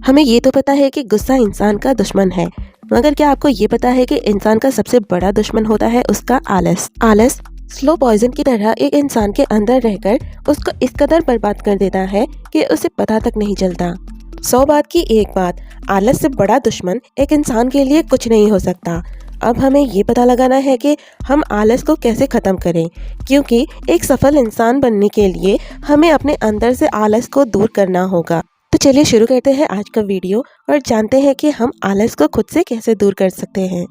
हमें ये तो पता है कि गुस्सा इंसान का दुश्मन है, मगर क्या आपको ये पता है कि इंसान का सबसे बड़ा दुश्मन होता है उसका आलस। आलस स्लो पॉइजन की तरह एक इंसान के अंदर रहकर उसको इस कदर बर्बाद कर देता है कि उसे पता तक नहीं चलता। 100 बात की एक बात, आलस से बड़ा दुश्मन एक इंसान के लिए कुछ नहीं हो सकता। अब हमें ये पता लगाना है कि हम आलस को कैसे ख़त्म करें, क्योंकि एक सफल इंसान बनने के लिए हमें अपने अंदर से आलस को दूर करना होगा। तो चलिए शुरू करते हैं आज का वीडियो और जानते हैं कि हम आलस को खुद से कैसे दूर कर सकते हैं।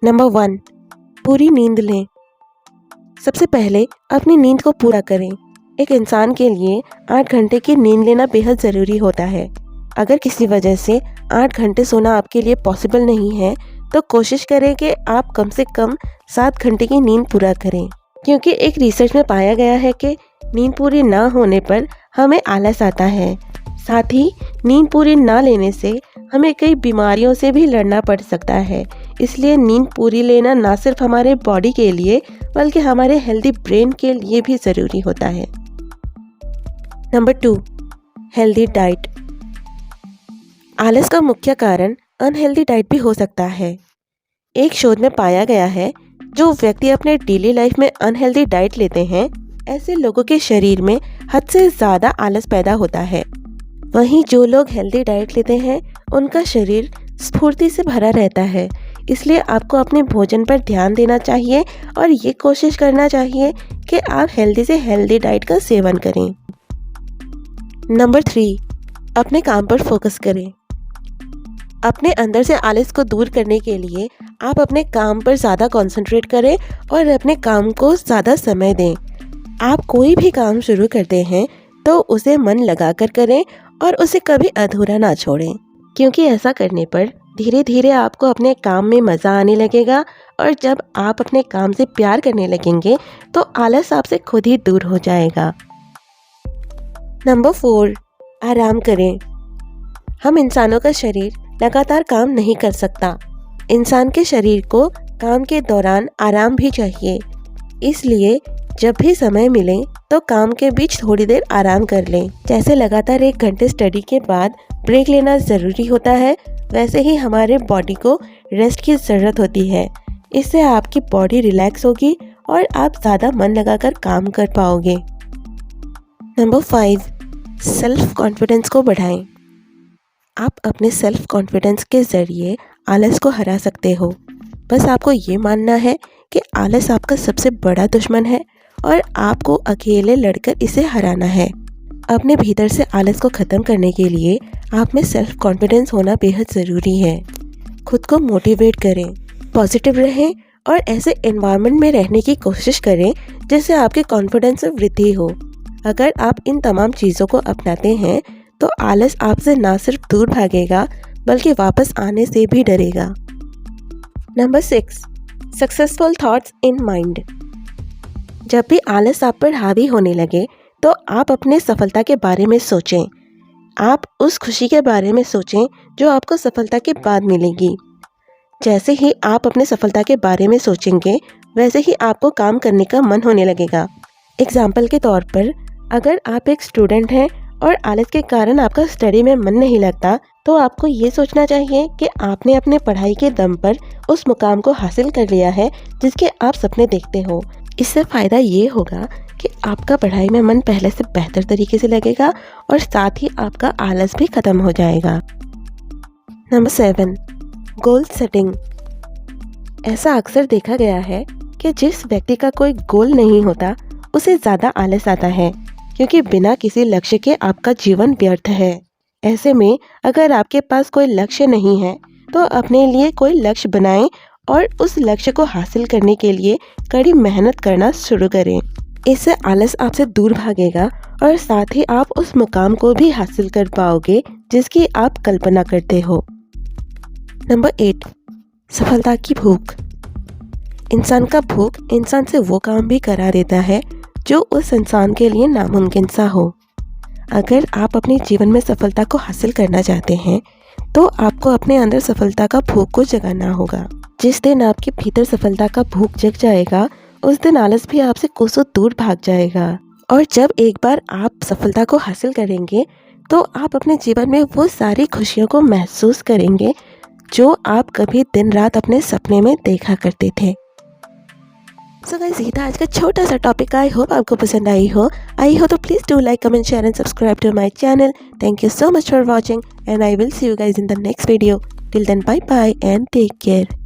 नंबर 1, पूरी नींद लें। सबसे पहले अपनी नींद को पूरा करें। एक इंसान के लिए 8 घंटे की नींद लेना बेहद ज़रूरी होता है। अगर किसी वजह से 8 घंटे सोना आपके लिए पॉसिबल नहीं है तो कोशिश करें कि आप कम से कम 7 घंटे की नींद पूरा करें, क्योंकि एक रिसर्च में पाया गया है कि नींद पूरी ना होने पर हमें आलस आता है। साथ ही नींद पूरी ना लेने से हमें कई बीमारियों से भी लड़ना पड़ सकता है। इसलिए नींद पूरी लेना ना सिर्फ हमारे बॉडी के लिए बल्कि हमारे हेल्दी ब्रेन के लिए भी ज़रूरी होता है। Number 2, healthy diet. आलस का मुख्य कारण अनहेल्दी डाइट भी हो सकता है। एक शोध में पाया गया है जो व्यक्ति अपने डेली लाइफ में अनहेल्दी डाइट लेते हैं, ऐसे लोगों के शरीर में हद से ज़्यादा आलस पैदा होता है। वहीं जो लोग हेल्दी डाइट लेते हैं उनका शरीर स्फूर्ति से भरा रहता है। इसलिए आपको अपने भोजन पर ध्यान देना चाहिए और ये कोशिश करना चाहिए कि आप हेल्दी से हेल्दी डाइट का सेवन करें। नंबर 3, अपने काम पर फोकस करें। अपने अंदर से आलस को दूर करने के लिए आप अपने काम पर ज़्यादा कंसंट्रेट करें और अपने काम को ज़्यादा समय दें। आप कोई भी काम शुरू करते हैं तो उसे मन लगाकर करें और उसे कभी अधूरा ना छोड़ें, क्योंकि ऐसा करने पर धीरे धीरे आपको अपने काम में मज़ा आने लगेगा और जब आप अपने काम से प्यार करने लगेंगे तो आलस आपसे खुद ही दूर हो जाएगा। नंबर 4, आराम करें। हम इंसानों का शरीर लगातार काम नहीं कर सकता। इंसान के शरीर को काम के दौरान आराम भी चाहिए। इसलिए जब भी समय मिले तो काम के बीच थोड़ी देर आराम कर लें। जैसे लगातार 1 घंटे स्टडी के बाद ब्रेक लेना ज़रूरी होता है, वैसे ही हमारे बॉडी को रेस्ट की ज़रूरत होती है। इससे आपकी बॉडी रिलैक्स होगी और आप ज़्यादा मन लगाकर काम कर पाओगे। नंबर 5, सेल्फ कॉन्फिडेंस को बढ़ाएं। आप अपने सेल्फ कॉन्फिडेंस के ज़रिए आलस को हरा सकते हो। बस आपको ये मानना है कि आलस आपका सबसे बड़ा दुश्मन है और आपको अकेले लड़कर इसे हराना है। अपने भीतर से आलस को ख़त्म करने के लिए आप में सेल्फ कॉन्फिडेंस होना बेहद ज़रूरी है। खुद को मोटिवेट करें, पॉजिटिव रहें और ऐसे एनवायरनमेंट में रहने की कोशिश करें जिससे आपके कॉन्फिडेंस में वृद्धि हो। अगर आप इन तमाम चीज़ों को अपनाते हैं तो आलस आपसे ना सिर्फ दूर भागेगा बल्कि वापस आने से भी डरेगा। Number 6, successful thoughts in mind. जब भी आलस आप पर हावी होने लगे तो आप अपने सफलता के बारे में सोचें। आप उस खुशी के बारे में सोचें जो आपको सफलता के बाद मिलेगी। जैसे ही आप अपने सफलता के बारे में सोचेंगे वैसे ही आपको काम करने का मन होने लगेगा। एग्जाम्पल के तौर पर, अगर आप एक स्टूडेंट हैं और आलस के कारण आपका स्टडी में मन नहीं लगता तो आपको ये सोचना चाहिए कि आपने अपने पढ़ाई के दम पर उस मुकाम को हासिल कर लिया है जिसके आप सपने देखते हो। इससे फ़ायदा ये होगा कि आपका पढ़ाई में मन पहले से बेहतर तरीके से लगेगा और साथ ही आपका आलस भी ख़त्म हो जाएगा। Number 7, goal setting. ऐसा अक्सर देखा गया है कि जिस व्यक्ति का कोई गोल नहीं होता उसे ज़्यादा आलस आता है, क्योंकि बिना किसी लक्ष्य के आपका जीवन व्यर्थ है। ऐसे में अगर आपके पास कोई लक्ष्य नहीं है तो अपने लिए कोई लक्ष्य बनाएं और उस लक्ष्य को हासिल करने के लिए कड़ी मेहनत करना शुरू करें। इससे आलस आपसे दूर भागेगा और साथ ही आप उस मुकाम को भी हासिल कर पाओगे जिसकी आप कल्पना करते हो। नंबर 8, सफलता की भूख। इंसान का भूख इंसान से वो काम भी करा देता है जो उस इंसान के लिए नामुमकिन सा हो। अगर आप अपने जीवन में सफलता को हासिल करना चाहते हैं तो आपको अपने अंदर सफलता का भूख को जगाना होगा। जिस दिन आपके भीतर सफलता का भूख जग जाएगा उस दिन आलस भी आपसे कोसों दूर भाग जाएगा। और जब एक बार आप सफलता को हासिल करेंगे तो आप अपने जीवन में वो सारी खुशियों को महसूस करेंगे जो आप कभी दिन रात अपने सपने में देखा करते थे। सो गाइस, ये था आज का छोटा सा टॉपिक। आई होप आपको पसंद आई हो तो please do like, comment, share and subscribe to my channel. Thank you so much for watching and I will see you guys in the next video. Till then, bye bye and take care.